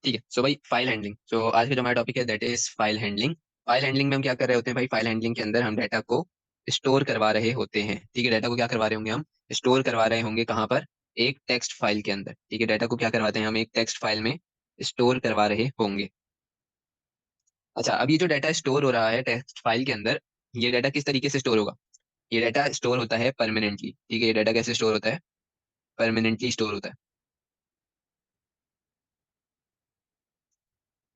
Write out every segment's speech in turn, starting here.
ठीक है। सो भाई फाइल हैंडलिंग, सो आज का जो हमारा टॉपिक है that is file handling. File handling में हम क्या कर रहे होते हैं भाई, फाइल हैंडलिंग के अंदर हम डाटा को स्टोर करवा रहे होते हैं। ठीक है, डाटा को क्या करवा रहे होंगे हम, स्टोर करवा रहे होंगे कहाँ पर, एक टेक्स्ट फाइल के अंदर। ठीक है, डाटा को क्या करवाते हैं हम, एक टेक्स्ट फाइल में स्टोर करवा रहे होंगे। अच्छा, अब ये जो डाटा स्टोर हो रहा है टेक्स्ट फाइल के अंदर, ये डाटा किस तरीके से स्टोर होगा। ये डाटा स्टोर होता है परमानेंटली। ठीक है, ये डाटा कैसे स्टोर होता है, परमानेंटली स्टोर होता है।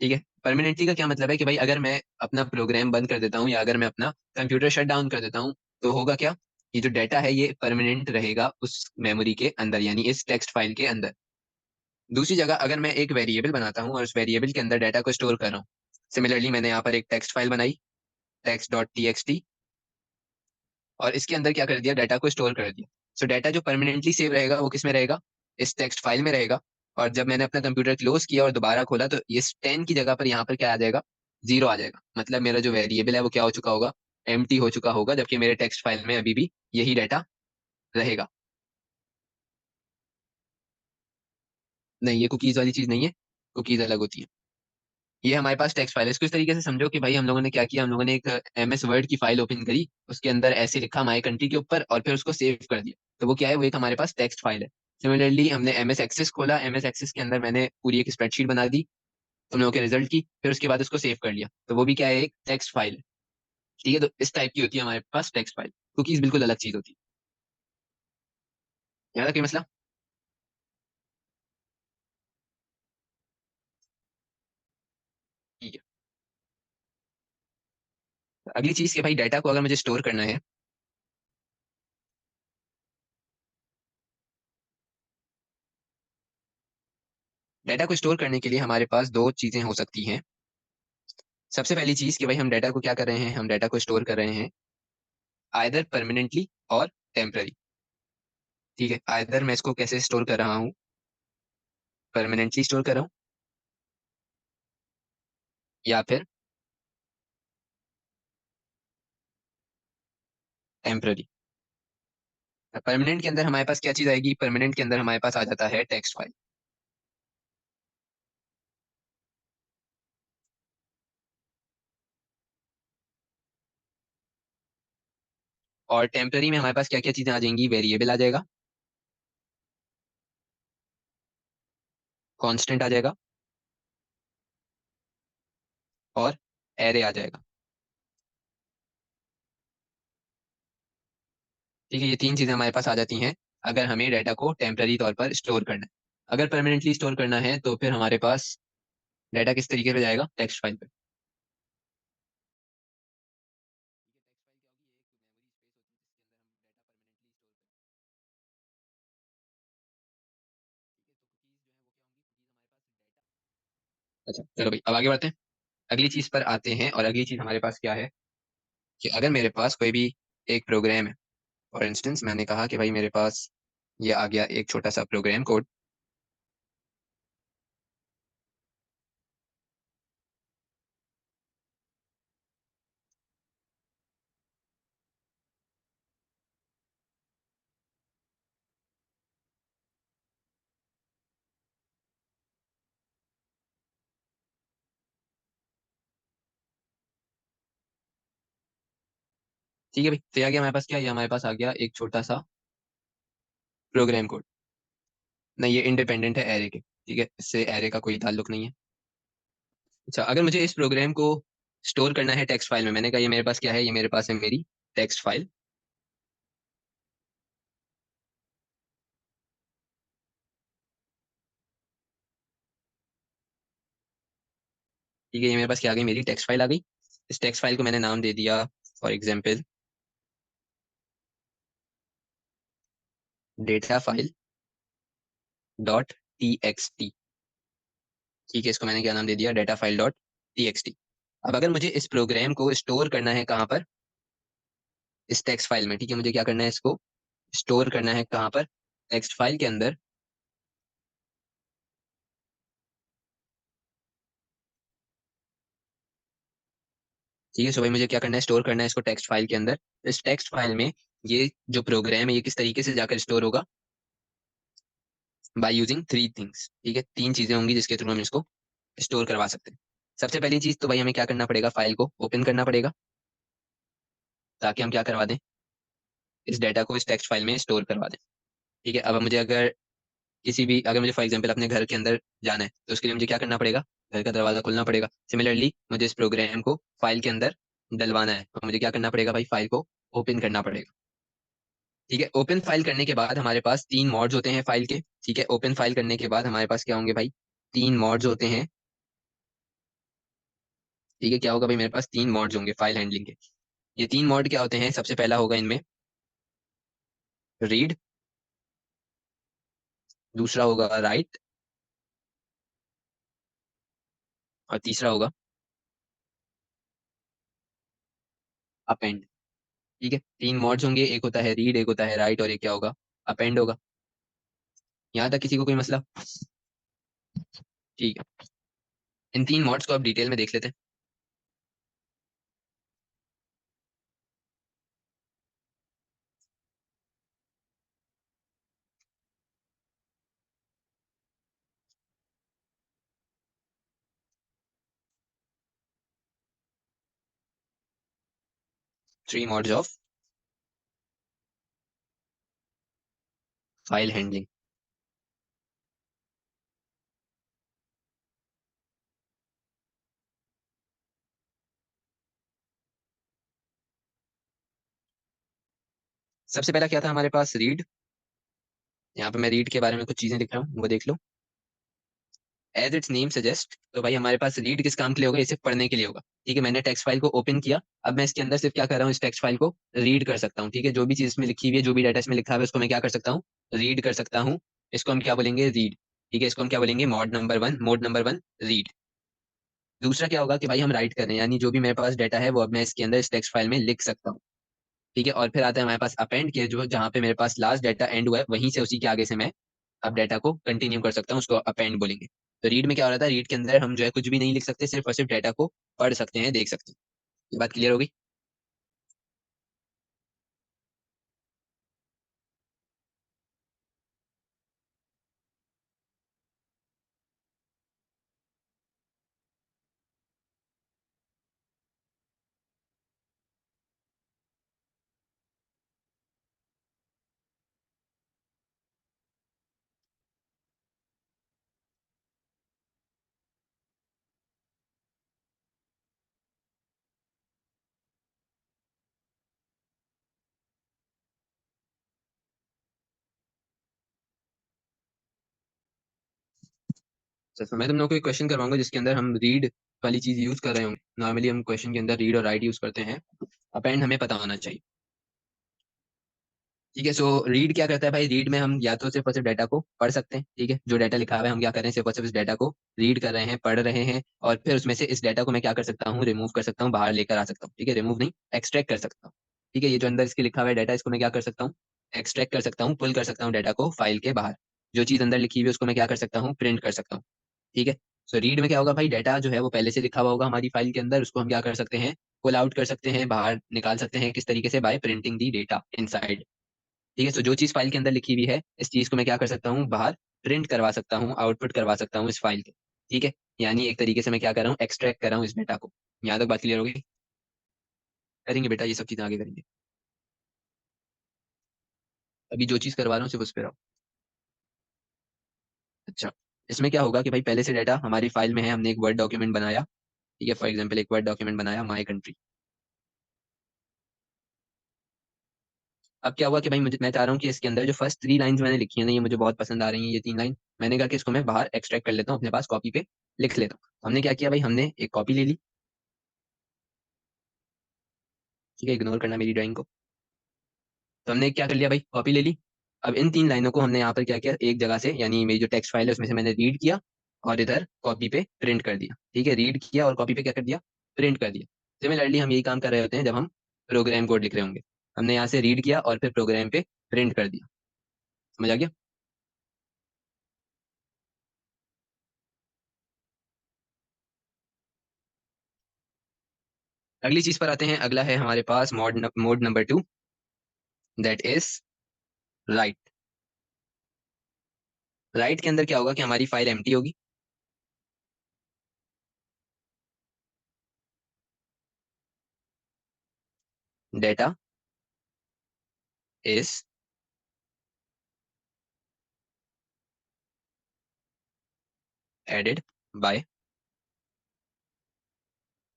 ठीक है, परमानेंटली का क्या मतलब है कि भाई अगर मैं अपना प्रोग्राम बंद कर देता हूँ या अगर मैं अपना कंप्यूटर शट डाउन कर देता हूँ, तो होगा क्या, ये जो डाटा है ये परमानेंट रहेगा उस मेमोरी के अंदर, यानी इस टेक्स्ट फाइल के अंदर। दूसरी जगह अगर मैं एक वेरिएबल बनाता हूँ और उस वेरिएबल के अंदर डाटा को स्टोर कर रहा हूँ, सिमिलरली मैंने यहाँ पर एक टेक्स्ट फाइल बनाई, text dot T x T, और इसके अंदर क्या कर दिया, डाटा को स्टोर कर दिया। सो डाटा जो परमानेंटली सेव रहेगा वो किस में रहेगा, इस टेक्स्ट फाइल में रहेगा। और जब मैंने अपना कंप्यूटर क्लोज किया और दोबारा खोला तो इस 10 की जगह पर यहाँ पर क्या आ जाएगा, 0 आ जाएगा। मतलब मेरा जो वेरिएबल है वो क्या हो चुका होगा, एम्प्टी हो चुका होगा, जबकि मेरे टेक्स्ट फाइल में अभी भी यही डाटा रहेगा। नहीं, ये कुकीज वाली चीज नहीं है, कुकीज अलग होती है। ये हमारे पास टेक्स्ट फाइल है, इसको इस तरीके से समझो कि भाई हम लोगों ने क्या किया, हम लोगों ने एक MS वर्ड की फाइल ओपन करी, उसके अंदर ऐसे लिखा माई कंट्री के ऊपर और फिर उसको सेव कर दिया, तो वो क्या है, वो एक हमारे पास टेक्स्ट फाइल है। सिमिलरली हमने MS एक्सेस खोला, MS एक्सेस के अंदर मैंने पूरी एक स्प्रेडशीट बना दी तुम लोगों के रिजल्ट की, फिर उसके बाद उसको सेव कर लिया, तो वो भी क्या है, एक टेक्स्ट फाइल है। ठीक है, तो इस टाइप की होती है हमारे पास टेक्स्ट फाइल। कुकीज बिल्कुल अलग चीज होती है, याद रखिए मसला। ठीक है, अगली चीज के भाई, डाटा को अगर मुझे स्टोर करना है, डाटा को स्टोर करने के लिए हमारे पास दो चीजें हो सकती हैं। सबसे पहली चीज कि भाई हम डाटा को क्या कर रहे हैं, हम डाटा को स्टोर कर रहे हैं आइदर परमानेंटली और टेम्पररी। ठीक है, आइदर मैं इसको कैसे स्टोर कर रहा हूँ, परमानेंटली स्टोर कर रहा हूँ या फिर टेम्पररी। परमानेंट के अंदर हमारे पास क्या चीज आएगी, परमानेंट के अंदर हमारे पास आ जाता है टेक्स्ट फाइल। और टेम्पररी में हमारे पास क्या क्या चीजें आ जाएंगी, वेरिएबल आ जाएगा, कांस्टेंट आ जाएगा और एरे आ जाएगा। ठीक है, ये तीन चीजें हमारे पास आ जाती हैं अगर हमें डाटा को टेम्पररी तौर पर स्टोर करना है। अगर परमानेंटली स्टोर करना है तो फिर हमारे पास डाटा किस तरीके पे जाएगा, टेक्स्ट फाइल पे। अच्छा चलो भाई, अब आगे बढ़ते हैं, अगली चीज पर आते हैं। और अगली चीज हमारे पास क्या है कि अगर मेरे पास कोई भी एक प्रोग्राम है, फॉर इंस्टेंस मैंने कहा कि भाई मेरे पास ये आ गया एक छोटा सा प्रोग्राम कोड। ठीक है भाई, तो ये आ गया हमारे पास क्या, ये हमारे पास आ गया एक छोटा सा प्रोग्राम कोड। नहीं, ये इंडिपेंडेंट है एरे के, ठीक है, इससे एरे का कोई ताल्लुक नहीं है। अच्छा, अगर मुझे इस प्रोग्राम को स्टोर करना है टेक्स्ट फाइल में, मैंने कहा ये मेरे पास क्या है, ये मेरे पास है मेरी टेक्स्ट फाइल। ठीक है, ये मेरे पास क्या आ गई, मेरी टेक्स्ट फाइल आ गई। इस टेक्स्ट फाइल को मैंने नाम दे दिया for example data file dot T x T. ठीक है, इसको मैंने क्या नाम दे दिया, data file dot T x T. अब अगर मुझे इस प्रोग्राम को स्टोर करना है कहाँ पर, इस टेक्स्ट फाइल में। ठीक है, मुझे क्या करना है, इसको स्टोर करना है कहाँ पर, टेक्स्ट फाइल के अंदर। ठीक है, सो भाई मुझे क्या करना है, स्टोर करना है इसको टेक्स्ट फाइल के अंदर। इस टेक्स्ट फाइल में ये जो प्रोग्राम है ये किस तरीके से जाकर स्टोर होगा, बाय यूजिंग थ्री थिंग्स। ठीक है, तीन चीजें होंगी जिसके थ्रू हम इसको स्टोर करवा सकते हैं। सबसे पहली चीज तो भाई हमें क्या करना पड़ेगा, फाइल को ओपन करना पड़ेगा, ताकि हम क्या करवा दें, इस डाटा को इस टेक्स्ट फाइल में स्टोर करवा दें। ठीक है, अब मुझे अगर किसी भी, अगर मुझे फॉर एग्जांपल अपने घर के अंदर जाना है, तो उसके लिए मुझे क्या करना पड़ेगा, घर का दरवाजा खोलना पड़ेगा। सिमिलरली मुझे इस प्रोग्राम को फाइल के अंदर डलवाना है, तो मुझे क्या करना पड़ेगा भाई, फाइल को ओपन करना पड़ेगा। ठीक है, ओपन फाइल करने के बाद हमारे पास तीन मॉड्स होते हैं फाइल के। ठीक है, ओपन फाइल करने के बाद हमारे पास क्या होंगे भाई, तीन मॉड्स होते हैं। ठीक है, क्या होगा भाई, मेरे पास तीन मॉड्स होंगे फाइल हैंडलिंग के। ये तीन मॉड क्या होते हैं, सबसे पहला होगा इनमें रीड, दूसरा होगा राइट, और तीसरा होगा अपेंड। ठीक है, तीन मॉड्स होंगे, एक होता है रीड, एक होता है राइट, और एक क्या होगा, अपेंड होगा। यहाँ तक किसी को कोई मसला? ठीक है, इन तीन मॉड्स को आप डिटेल में देख लेते हैं। Three mods of file handling. सबसे पहला क्या था हमारे पास, रीड। यहाँ पे मैं रीड के बारे में कुछ चीजें लिख रहा हूँ, वो देख लो। एज इट्स नेम सजेस्ट, तो भाई हमारे पास रीड किस काम के लिए होगा, इसे पढ़ने के लिए होगा। ठीक है, मैंने टेक्स्ट फाइल को ओपन किया, अब मैं इसके अंदर सिर्फ क्या कर रहा हूँ, इस टेक्स्ट फाइल को रीड कर सकता हूँ। ठीक है, जो भी चीज इसमें लिखी हुई है, जो भी डाटा इसमें लिखा हुआ है, उसको मैं क्या कर सकता हूँ, रीड कर सकता हूँ। इसको हम क्या बोलेंगे, रीड। ठीक है, इसको हम क्या बोलेंगे, मोड नंबर वन, रीड। दूसरा क्या होगा कि भाई हम राइट कर रहे हैं, यानी जो भी मेरे पास डाटा है वो अब मैं इसके अंदर इस टेक्स्ट फाइल में लिख सकता हूँ। ठीक है, और फिर आता है हमारे पास अपेंड के, जो जहाँ पे मेरे पास लास्ट डाटा एंड हुआ है, वहीं से उसी के आगे से मैं अब डाटा को कंटिन्यू कर सकता हूँ, उसको अपेंड बोलेंगे। तो रीड में क्या हो रहा था, रीड के अंदर हम जो है कुछ भी नहीं लिख सकते, सिर्फ और सिर्फ डाटा को पढ़ सकते हैं, देख सकते हैं। ये बात क्लियर होगी? सर मैं तुम लोग को एक क्वेश्चन करवाऊंगा जिसके अंदर हम रीड वाली चीज यूज कर रहे होंगे। नॉर्मली हम क्वेश्चन के अंदर रीड और राइट यूज करते हैं, अपेंड हमें पता होना चाहिए। ठीक है, सो रीड क्या करता है भाई, रीड में हम या तो सिर्फ और सिर्फ डाटा को पढ़ सकते हैं। ठीक है, जो डाटा लिखा हुआ है हम क्या कर रहे हैं, सिर्फ और सिर्फ इस डाटा को रीड कर रहे हैं, पढ़ रहे हैं, और फिर उसमें से इस डाटा को मैं क्या कर सकता हूँ, रिमूव कर सकता हूँ, बाहर लेकर आ सकता हूँ। ठीक है, रिमूव नहीं, एक्सट्रैक्ट कर सकता हूँ। ठीक है, ये जो अंदर इसके लिखा हुआ है डाटा, इसको मैं क्या कर सकता हूँ, एक्सट्रैक्ट कर सकता हूँ, पुल कर सकता हूँ डाटा को फाइल के बाहर। जो चीज अंदर लिखी हुई है उसको मैं क्या कर सकता हूँ, प्रिंट कर सकता हूँ। ठीक है, सो रीड में क्या होगा भाई, डाटा जो है वो पहले से लिखा हुआ होगा हमारी फाइल के अंदर, उसको हम क्या कर सकते हैं, पुल आउट कर सकते हैं, बाहर निकाल सकते हैं। किस तरीके से, बाय प्रिंटिंग दी डेटा इनसाइड। ठीक है, तो जो चीज फाइल के अंदर लिखी हुई है, इस चीज को मैं क्या कर सकता हूँ, बाहर प्रिंट करवा सकता हूँ, आउटपुट करवा सकता हूँ इस फाइल के। ठीक है, यानी एक तरीके से मैं क्या कर रहा हूँ, एक्सट्रैक्ट कर रहा हूँ इस डेटा को। यहाँ तक बात क्लियर होगी? करेंगे बेटा, ये सब चीजें आगे करेंगे। अभी जो चीज करवा रहा हूँ सिर्फ उस पर रहो। अच्छा, इसमें क्या होगा कि भाई पहले से डाटा हमारी फाइल में है, हमने एक वर्ड डॉक्यूमेंट बनाया। ठीक है, फॉर एग्जाम्पल एक वर्ड डॉक्यूमेंट बनाया, माई कंट्री। अब क्या हुआ कि भाई मुझे, मैं चाह रहा हूँ कि इसके अंदर जो फर्स्ट थ्री लाइंस मैंने लिखी है ना, ये मुझे बहुत पसंद आ रही हैं, ये तीन लाइन। मैंने कहा कि इसको मैं बाहर एक्सट्रैक्ट कर लेता हूँ, अपने पास कॉपी पे लिख लेता हूँ। हमने क्या किया भाई, हमने एक कॉपी ले ली। ठीक है, इग्नोर करना मेरी ड्राइंग को। तो हमने क्या कर लिया भाई, कॉपी ले ली। अब इन तीन लाइनों को हमने यहाँ पर क्या किया, एक जगह से, यानी मेरी जो टेक्स्ट फाइल है उसमें से मैंने रीड किया, और इधर कॉपी पे प्रिंट कर दिया। ठीक है, रीड किया और कॉपी पे क्या कर दिया, प्रिंट कर दिया। सिमिलरली हम यही काम कर रहे होते हैं जब हम प्रोग्राम कोड लिख रहे होंगे। हमने यहाँ से रीड किया और फिर प्रोग्राम पे प्रिंट कर दिया। समझ आ गया? अगली चीज पर आते हैं, अगला है हमारे पास mode number two, that is right. Right के अंदर क्या होगा कि हमारी फाइल एम्प्टी होगी। Data is added by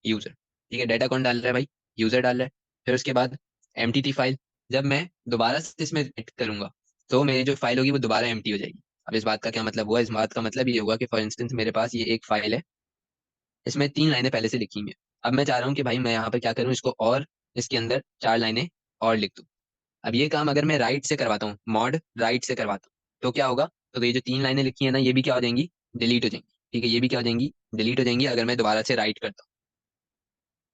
user. ठीक है, डेटा कौन डाल रहा है भाई? यूजर डाल रहा है। फिर उसके बाद एमटीटी फाइल, जब मैं दोबारा से इसमें एडिट करूंगा तो मेरी जो फाइल होगी वो दोबारा एम्प्टी हो जाएगी। अब इस बात का क्या मतलब हुआ? इस बात का मतलब ये होगा कि फॉर इंस्टेंस मेरे पास ये एक फाइल है, इसमें 3 लाइनें पहले से लिखी हुई हैं। अब मैं चाह रहा हूँ कि भाई मैं यहाँ पर क्या करूँ, इसको और इसके अंदर 4 लाइनें और लिख दूँ। अब ये काम अगर मैं राइट से करवाता हूँ, मॉड राइट से करवाता हूँ, तो क्या होगा? तो ये जो 3 लाइनें लिखी है ना, ये भी क्या हो जाएंगी? डिलीट हो जाएंगी। ठीक है, ये भी क्या हो जाएंगी? डिलीट हो जाएंगी अगर मैं दोबारा से राइट करता हूँ।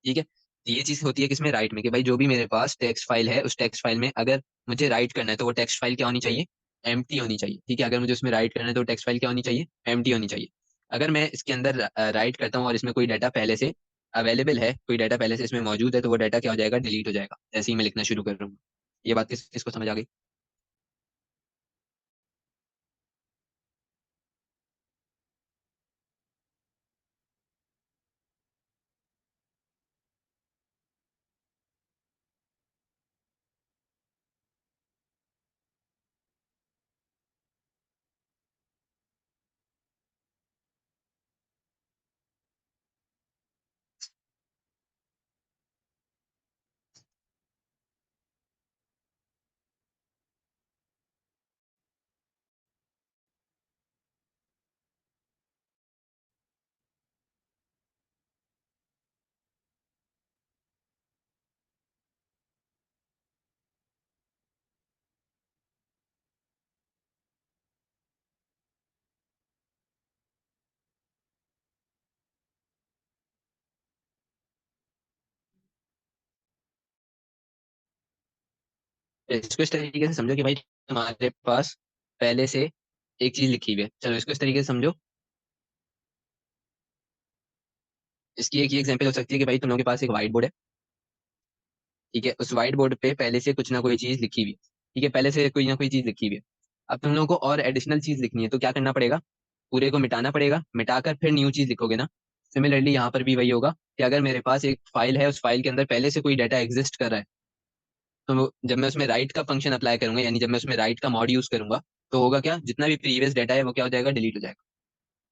ठीक है, तो ये चीज होती है किसमें? राइट में, कि भाई जो भी मेरे पास टेक्स्ट फाइल है, उस टेक्स्ट फाइल में अगर मुझे राइट करना है तो वो टेक्स्ट फाइल क्या होनी चाहिए? एम्प्टी होनी चाहिए। ठीक है, अगर मुझे उसमें राइट करना है तो टेक्स्ट फाइल क्या होनी चाहिए? एम्प्टी होनी चाहिए। अगर मैं इसके अंदर राइट करता हूँ और इसमें कोई डाटा पहले से अवेलेबल है, कोई डाटा पहले से इसमें मौजूद है, तो वो डाटा क्या हो जाएगा? डिलीट हो जाएगा जैसे ही मैं लिखना शुरू करूंगा। ये बात किसको समझ आ गई? इसको इस तरीके से समझो कि भाई तुम्हारे पास पहले से एक चीज लिखी हुई है। चलो इसको इस तरीके से समझो। इसकी एक ही एग्जांपल हो सकती है कि भाई तुम लोगों के पास एक व्हाइट बोर्ड है। ठीक है, उस व्हाइट बोर्ड पे पहले से कुछ ना कोई चीज लिखी हुई है। ठीक है, पहले से कोई ना कोई चीज लिखी हुई है। अब तुम लोगों को और एडिशनल चीज लिखनी है, तो क्या करना पड़ेगा? पूरे को मिटाना पड़ेगा, मिटाकर फिर न्यू चीज लिखोगे ना। सिमिलरली यहाँ पर भी वही होगा कि अगर मेरे पास एक फाइल है, उस फाइल के अंदर पहले से कोई डाटा एग्जिस्ट कर रहा है, तो जब मैं उसमें राइट का फंक्शन अप्लाई करूंगा, यानी जब मैं उसमें राइट का मॉड यूज करूंगा, तो होगा क्या? जितना भी प्रीवियस डाटा है वो क्या हो जाएगा? डिलीट हो जाएगा।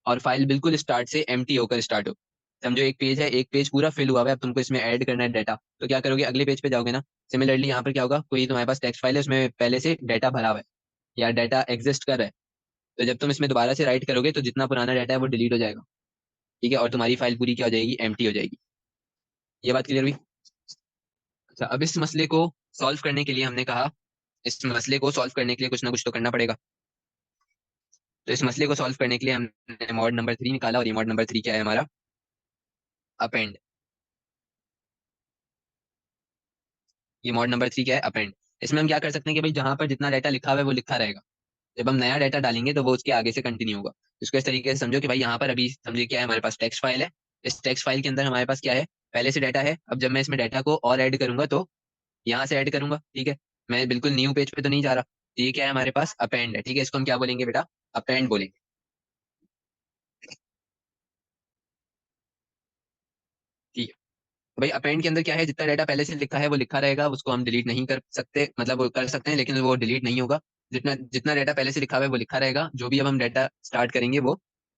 और फाइल बिल्कुल स्टार्ट से एम्प्टी होकर स्टार्ट हो। समझो एक पेज है, एक पेज पूरा फिल हुआ हुआ है, अब तुमको इसमें ऐड करना है डाटा, तो क्या करोगे? अगले पेज पे जाओगे ना। सिमिलरली यहाँ पर क्या होगा? कोई तुम्हारे पास टेक्स्ट फाइल है, उसमें पहले से डाटा भरा हुआ है या डाटा एग्जिस्ट कर रहा है, तो जब तुम इसमें दोबारा से राइट करोगे तो जितना पुराना डाटा है वो डिलीट हो जाएगा। ठीक है, और तुम्हारी फाइल पूरी क्या हो जाएगी? एम्प्टी हो जाएगी। ये बात क्लियर हुई? अच्छा, अब इस मसले को सॉल्व करने के लिए हमने कहा, इस मसले को सॉल्व करने के लिए कुछ ना कुछ तो करना पड़ेगा। तो इस मसले को सॉल्व करने के लिए हमने मॉड नंबर 3 निकाला, और ये मॉड नंबर 3 क्या है हमारा? अपेंड। ये मॉड नंबर 3 क्या है? अपेंड। इसमें हम क्या कर सकते हैं कि भाई जहां पर जितना डाटा लिखा हुआ है वो लिखा रहेगा, जब हम नया डाटा डालेंगे तो वो उसके आगे से कंटिन्यू होगा। इसको इस तरीके से समझो कि भाई यहाँ पर अभी समझिए क्या है, हमारे पास टेक्स्ट फाइल है। इस टेक्स्ट फाइल के अंदर हमारे पास क्या है? पहले से डाटा है। अब जब मैं इसमें डाटा को और ऐड करूंगा तो यहाँ से ऐड करूंगा। ठीक है, मैं बिल्कुल न्यू पेज पे तो नहीं जा रहा। तो ये क्या है? हमारे पास अपेंड है। ठीक है, इसको हम क्या बोलेंगे बेटा? अपेंड बोलेंगे। ठीक है, तो भाई अपेंड के अंदर क्या है? जितना डाटा पहले से लिखा है वो लिखा रहेगा, उसको हम डिलीट नहीं कर सकते, मतलब वो कर सकते हैं लेकिन वो डिलीट नहीं होगा। जितना जितना डाटा पहले से लिखा हुआ है वो लिखा रहेगा, जो भी अब हम डाटा स्टार्ट करेंगे वो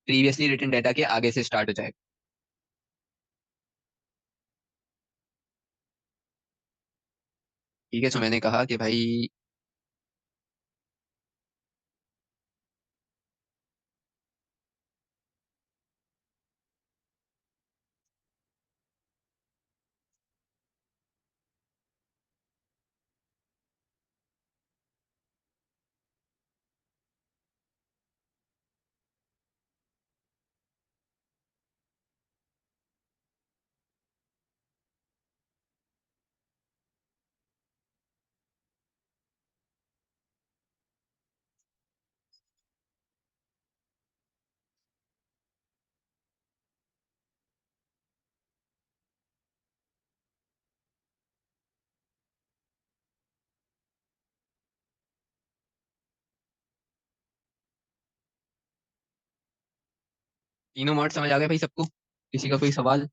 प्रीवियसली रिटन डाटा के आगे से स्टार्ट हो जाएगा। ठीक है, सो मैंने कहा कि भाई तीनों मॉड समझ आ गए भाई सबको? किसी का कोई सवाल?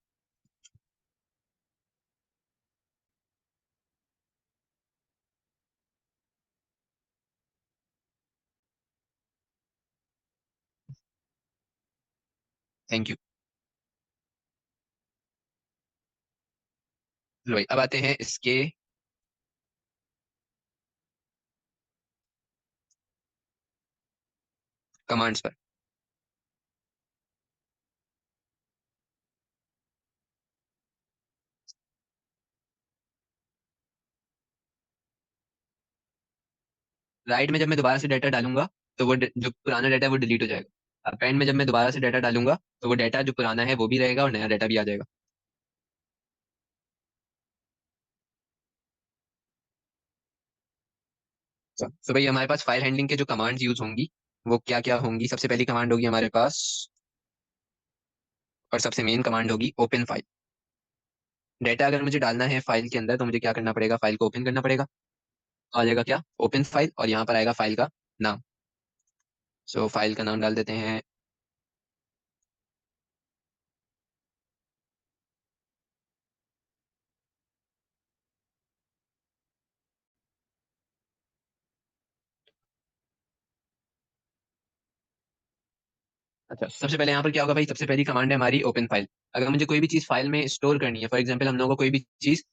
Thank you. लो भाई, अब आते हैं इसके कमांड्स पर। राइट में जब मैं दोबारा से डाटा डालूंगा तो वो जो पुराना डाटा है वो डिलीट हो जाएगा। अपेंड में जब मैं दोबारा से डाटा डालूंगा तो वो डाटा जो पुराना है वो भी रहेगा और नया डाटा भी आ जाएगा। तो भाई हमारे पास फाइल हैंडलिंग के जो कमांड्स यूज होंगी वो क्या क्या होंगी। सबसे पहली कमांड होगी हमारे पास, और सबसे मेन कमांड होगी ओपन फाइल। डाटा अगर मुझे डालना है फाइल के अंदर तो मुझे क्या करना पड़ेगा, फाइल को ओपन करना पड़ेगा। आ जाएगा क्या, ओपन फाइल, और यहाँ पर आएगा फाइल का नाम। सो फाइल का नाम डाल देते हैं। अच्छा, सबसे पहले यहाँ पर क्या होगा भाई, सबसे पहली कमांड है हमारी ओपन फाइल। अगर मुझे कोई भी चीज फाइल में स्टोर करनी है, फॉर एग्जांपल हम लोगों को कोई भी चीज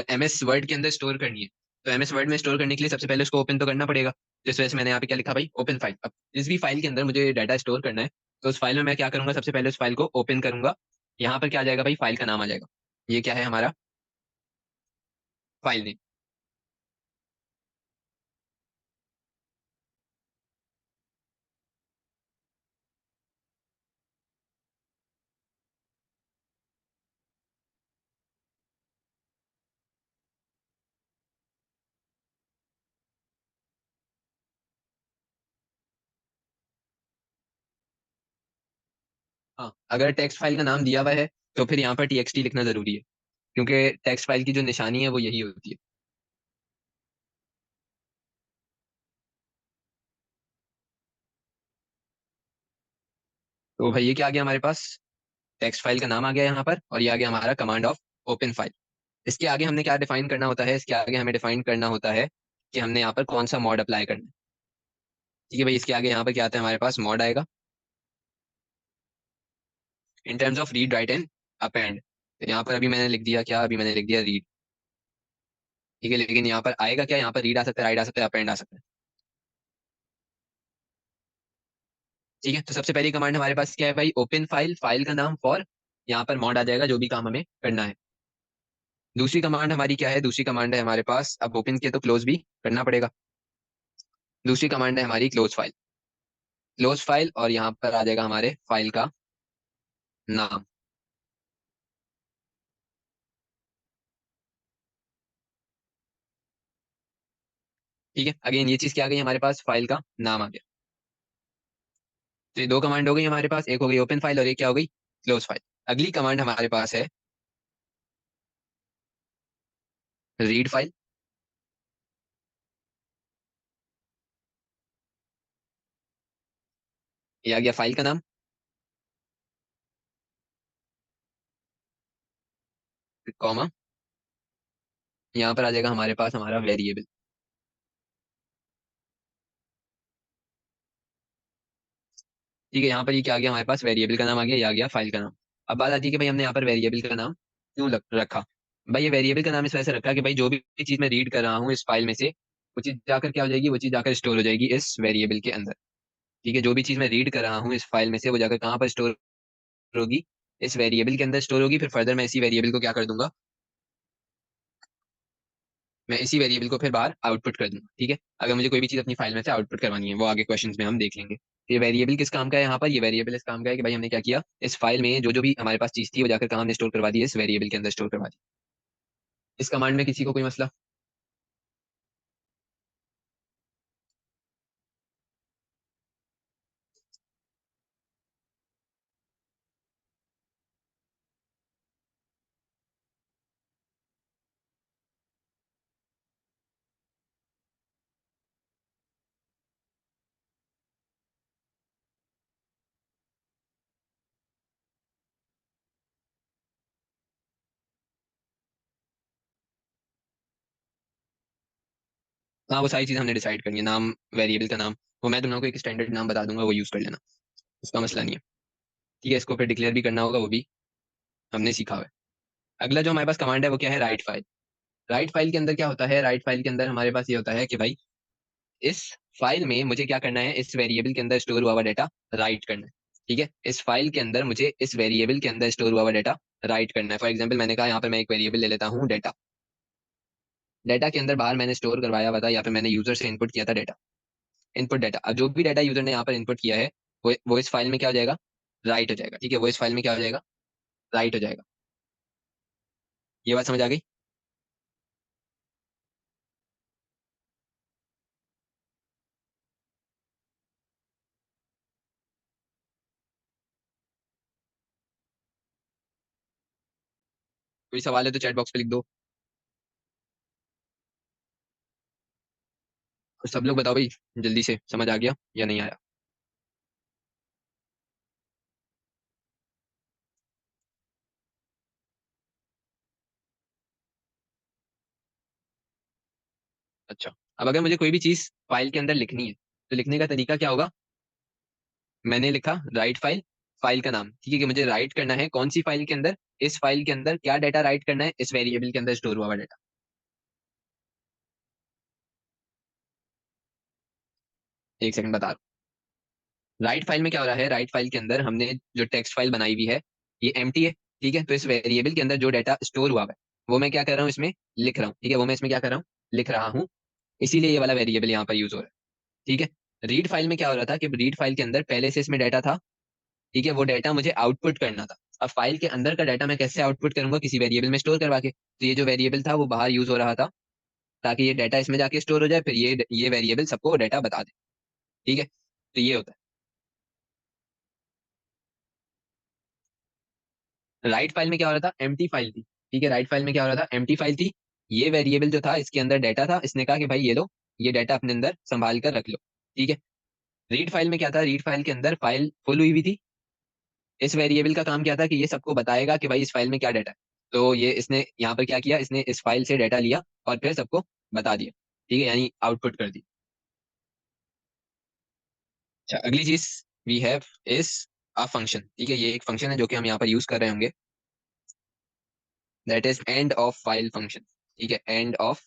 MS वर्ड के अंदर स्टोर करनी है, तो MS वर्ड में स्टोर करने के लिए सबसे पहले उसको ओपन तो करना पड़ेगा। जिस वजह से मैंने यहाँ पे क्या लिखा भाई, ओपन फाइल। अब जिस भी फाइल के अंदर मुझे डाटा स्टोर करना है तो उस फाइल में मैं क्या करूंगा, सबसे पहले उस फाइल को ओपन करूंगा। यहाँ पर क्या आ जाएगा भाई, फाइल का नाम आ जाएगा। ये क्या है हमारा, फाइल नेम। हाँ, अगर टेक्स्ट फाइल का नाम दिया हुआ है तो फिर यहाँ पर TXT लिखना जरूरी है, क्योंकि टेक्स्ट फाइल की जो निशानी है वो यही होती है। तो भाई ये क्या आ गया हमारे पास, टेक्स्ट फाइल का नाम आ गया यहाँ पर, और ये आ गया हमारा कमांड ऑफ ओपन फाइल। इसके आगे हमने क्या डिफाइन करना होता है, इसके आगे हमें डिफाइन करना होता है कि हमने यहाँ पर कौन सा मॉड अप्लाई करना है। ठीक है भाई, इसके आगे यहाँ पर क्या आता है, हमारे पास मॉड आएगा in terms of read write and append. तो यहाँ पर अभी मैंने लिख दिया क्या, अभी मैंने लिख दिया रीड। ठीक है, लेकिन यहाँ पर आएगा क्या, यहाँ पर रीड आ सकता है, राइट आ सकता है, अपेंड आ सकता है। ठीक है, तो सबसे पहली कमांड हमारे पास क्या है भाई, ओपन फाइल, फाइल का नाम फॉर, यहाँ पर मॉड आ जाएगा जो भी काम हमें करना है। दूसरी कमांड हमारी क्या है, दूसरी कमांड है हमारे पास, अब ओपन किया तो क्लोज भी करना पड़ेगा। दूसरी कमांड है हमारी क्लोज फाइल। क्लोज फाइल, और यहाँ पर आ जाएगा हमारे फाइल का नाम। ठीक है, अगेन ये चीज क्या आ गई हमारे पास, फाइल का नाम आ गया। तो ये दो कमांड हो गई हमारे पास, एक हो गई ओपन फाइल और एक क्या हो गई, क्लोज फाइल। अगली कमांड हमारे पास है रीड फाइल। ये आ गया फाइल का नाम, कॉमा, यहाँ पर आ जाएगा हमारे पास हमारा वेरिएबल। ठीक है, यहाँ पर ये क्या आ गया हमारे पास, वेरिएबल का नाम आ गया, ये आ गया फाइल का नाम। अब बात आती है कि भाई हमने यहाँ पर वेरिएबल का नाम क्यों रखा। भाई ये वेरिएबल का नाम इस वजह से रखा कि भाई जो भी चीज मैं रीड कर रहा हूँ इस फाइल में से, वो चीज जाकर क्या हो जाएगी, वो चीज जाकर स्टोर हो जाएगी इस वेरिएबल के अंदर। ठीक है, जो भी चीज मैं रीड कर रहा हूँ इस फाइल में से वो जाकर कहाँ पर स्टोर होगी, इस वेरिएबल के अंदर स्टोर होगी। फिर फर्दर मैं इसी वेरिएबल को क्या कर दूंगा, मैं इसी वेरिएबल को फिर बाहर आउटपुट कर दूंगा। ठीक है, अगर मुझे कोई भी चीज अपनी फाइल में से आउटपुट करवानी है, वो आगे क्वेश्चंस में हम देख लेंगे। ये वेरिएबल किस काम का है यहाँ पर, ये वेरिएबल इस काम का है कि भाई हमने क्या किया, इस फाइल में जो जो भी हमारे पास चीज थी वो जाकर कहाँ हमने स्टोर करवा दी, इस वेरिएबल के अंदर स्टोर करवा दी। इस कमांड में किसी को कोई मसला। हाँ, वो सारी चीज हमने डिसाइड करनी है, नाम, वेरिएबल का नाम, वो मैं तुम लोगों को एक स्टैंडर्ड नाम बता दूंगा, वो यूज कर लेना, उसका मसला नहीं है। ठीक है, इसको फिर डिक्लेयर भी करना होगा, वो भी हमने सीखा हुआ है। अगला जो हमारे पास कमांड है वो क्या है, राइट फाइल। राइट फाइल के अंदर क्या होता है, राइट फाइल के अंदर हमारे पास ये होता है कि भाई इस फाइल में मुझे क्या करना है, इस वेरिएबल के अंदर स्टोर हुआ हुआ डेटा राइट करना है। ठीक है, इस फाइल के अंदर मुझे इस वेरिएबल के अंदर स्टोर हुआ हुआ डेटा राइट करना है। फॉर एग्जांपल मैंने कहा यहाँ पर मैं एक वेरिएबल ले लेता हूँ डेटा। डेटा के अंदर बाहर मैंने स्टोर करवाया हुआ था, यहाँ पे मैंने यूजर से इनपुट किया था डेटा, इनपुट डेटा। अब जो भी डेटा यूजर ने यहाँ पर इनपुट किया है वो इस फाइल में क्या हो जाएगा, राइट हो जाएगा। ठीक है, वो इस फाइल में क्या हो जाएगा, राइट हो जाएगा। ये बात समझ आ गई। कोई सवाल है तो चैट बॉक्स पे लिख दो। और सब लोग बताओ भाई, जल्दी से समझ आ गया या नहीं आया। अच्छा, अब अगर मुझे कोई भी चीज फाइल के अंदर लिखनी है तो लिखने का तरीका क्या होगा। मैंने लिखा राइट फाइल, फाइल का नाम। ठीक है, कि मुझे राइट करना है कौन सी फाइल के अंदर, इस फाइल के अंदर क्या डेटा राइट करना है, इस वेरिएबल के अंदर स्टोर हुआ हुआ डेटा। एक सेकंड बता रहा हूँ। राइट फाइल में क्या हो रहा है, राइट फाइल के अंदर हमने जो टेक्स्ट फाइल बनाई हुई है ये एम्प्टी है। ठीक है, तो इस वेरिएबल के अंदर जो डेटा स्टोर हुआ हुआ है वो मैं क्या कर रहा हूँ, इसमें लिख रहा हूँ। ठीक है, वो मैं इसमें क्या कर रहा हूँ, लिख रहा हूँ। इसीलिए ये वाला वेरिएबल यहाँ पर यूज हो रहा है। ठीक है, रीड फाइल में क्या हो रहा था कि रीड फाइल के अंदर पहले से इसमें डाटा था। ठीक है, वो डाटा मुझे आउटपुट करना था। अब फाइल के अंदर का डाटा मैं कैसे आउटपुट करूंगा, किसी वेरिएबल में स्टोर करवा के। तो ये जो वेरिएबल था वो बाहर यूज हो रहा था ताकि ये डाटा इसमें जाके स्टोर हो जाए, फिर ये वेरिएबल सबको डाटा बता दे। ठीक है, तो ये होता है। राइट फाइल में क्या हो रहा था, एम्प्टी फाइल थी। ठीक है, राइट फाइल में क्या हो रहा था, एम्प्टी फाइल थी। ये वेरिएबल जो था इसके अंदर डाटा था, इसने कहा कि भाई ये लो, ये डाटा अपने अंदर संभाल कर रख लो। ठीक है, रीड फाइल में क्या था, रीड फाइल के अंदर फाइल फुल हुई हुई थी। इस वेरिएबल का काम क्या था कि ये सबको बताएगा कि भाई इस फाइल में क्या डाटा है। तो ये इसने यहाँ पर क्या किया, इसने इस फाइल से डाटा लिया और फिर सबको बता दिया। ठीक है, यानी आउटपुट कर दी। अच्छा, अगली चीज we have is a function. ठीक है, ये एक फंक्शन है जो कि हम यहाँ पर यूज कर रहे होंगे, that is end of file function. ठीक है, एंड ऑफ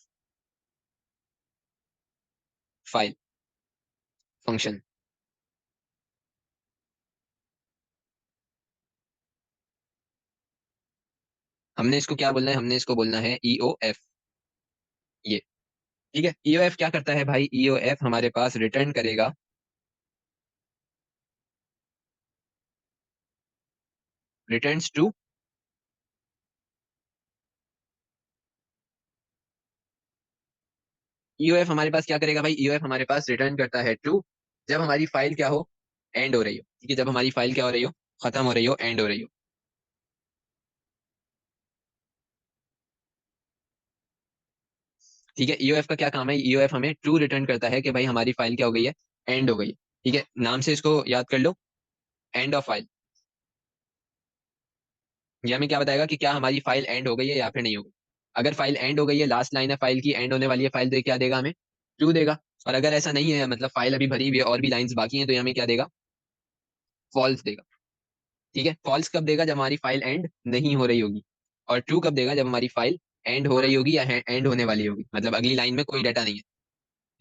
फाइल फंक्शन। हमने इसको क्या बोलना है, हमने इसको बोलना है EOF। ये ठीक है, EOF क्या करता है भाई, EOF हमारे पास रिटर्न करेगा, रिटर्न्स टू। ईओएफ हमारे पास क्या करेगा भाई, ईओएफ हमारे पास रिटर्न करता है ट्रू जब हमारी फाइल क्या हो, एंड हो रही हो। ठीक है, जब हमारी फाइल क्या हो रही हो, खत्म हो रही हो, एंड हो रही हो। ठीक है, ईओएफ का क्या काम है, ईओएफ हमें ट्रू रिटर्न करता है कि भाई हमारी फाइल क्या हो गई है, एंड हो गई है। ठीक है, नाम से इसको याद कर लो, एंड ऑफ फाइल। ये हमें क्या बताएगा कि क्या हमारी फाइल एंड हो गई है या फिर नहीं हो गई। अगर फाइल एंड हो गई है, लास्ट लाइन है फाइल की, एंड होने वाली है फाइल, तो ये क्या देगा हमें, ट्रू देगा। और अगर ऐसा नहीं है, मतलब फाइल अभी भरी हुई है और भी लाइंस बाकी हैं, तो ये हमें क्या देगा, फॉल्स देगा। ठीक है, फॉल्स कब देगा, जब हमारी फाइल एंड नहीं हो रही होगी। और ट्रू कब देगा, जब हमारी फाइल एंड हो रही होगी या एंड होने वाली होगी, मतलब अगली लाइन में कोई डाटा नहीं है।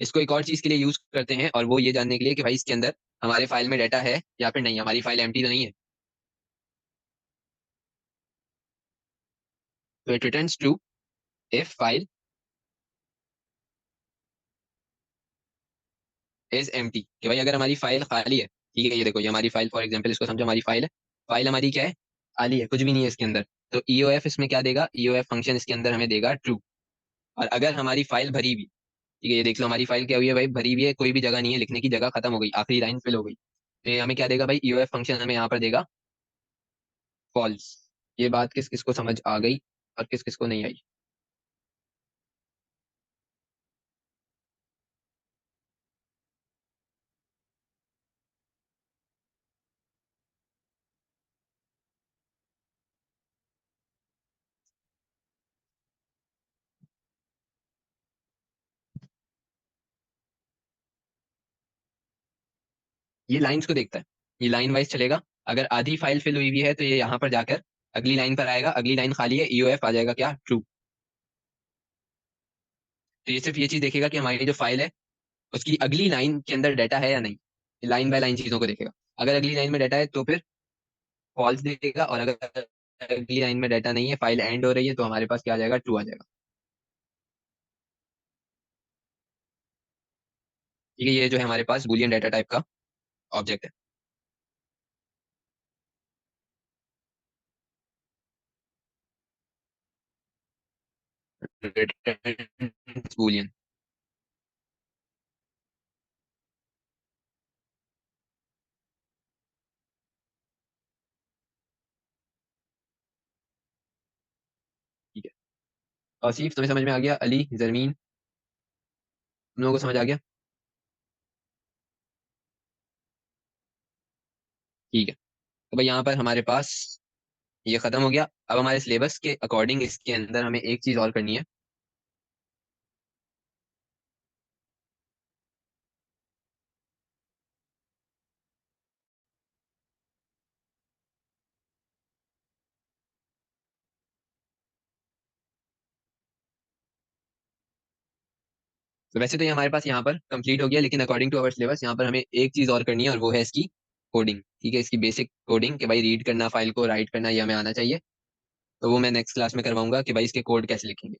इसको एक और चीज के लिए यूज करते हैं, और वो ये जानने के लिए कि भाई इसके अंदर हमारे फाइल में डाटा है या फिर नहीं, हमारी फाइल एम्प्टी तो नहीं है। तो it returns true if file is empty, कि भाई अगर हमारी फाइल खाली है। ठीक है, ये देखो, ये हमारी फाइल, फॉर एग्जाम्पल इसको समझो, हमारी फाइल है, फाइल हमारी क्या है, खाली है, कुछ भी नहीं है इसके अंदर। तो EOF इसमें क्या देगा, EOF फंक्शन इसके अंदर हमें देगा ट्रू। और अगर हमारी फाइल भरी हुई, ठीक है, ये देख लो हमारी फाइल क्या हुई है भाई, भरी हुई है, कोई भी जगह नहीं है, लिखने की जगह खत्म हो गई, आखिरी लाइन फिल हो गई, तो ये हमें क्या देगा भाई, EOF फंक्शन हमें यहाँ पर देगा फॉल्स। ये बात किस किस को समझ आ गई और किस किस को नहीं आई। ये लाइंस को देखता है, ये लाइन वाइज चलेगा। अगर आधी फाइल फिल हुई हुई है तो ये यहाँ पर जाकर अगली लाइन पर आएगा, अगली लाइन खाली है, ईओएफ आ जाएगा क्या, ट्रू। तो ये सिर्फ ये चीज देखेगा कि हमारी जो फाइल है उसकी अगली लाइन के अंदर डाटा है या नहीं, लाइन बाय लाइन चीजों को देखेगा। अगर अगली लाइन में डाटा है तो फिर फॉल्स देगा, और अगर अगली लाइन में डाटा नहीं है, फाइल एंड हो रही है, तो हमारे पास क्या आ जाएगा, ट्रू आ जाएगा। ठीक है, ये जो है हमारे पास बूलियन डाटा टाइप का ऑब्जेक्ट है, रिटर्न बूलियन। ठीक है, आसिफ तुम्हें समझ में आ गया, अली, जरमीन, तुम लोगों को समझ आ गया? ठीक है, तो भाई यहाँ पर हमारे पास ये खत्म हो गया। अब हमारे सिलेबस के अकॉर्डिंग इसके अंदर हमें एक चीज और करनी है। तो वैसे तो ये हमारे पास यहाँ पर कंप्लीट हो गया, लेकिन अकॉर्डिंग टू अवर सिलेबस यहाँ पर हमें एक चीज और करनी है, और वो है इसकी कोडिंग। ठीक है, इसकी बेसिक कोडिंग, कि भाई रीड करना, फाइल को राइट करना, ये हमें आना चाहिए। तो वो मैं नेक्स्ट क्लास में करवाऊंगा कि भाई इसके कोड कैसे लिखेंगे।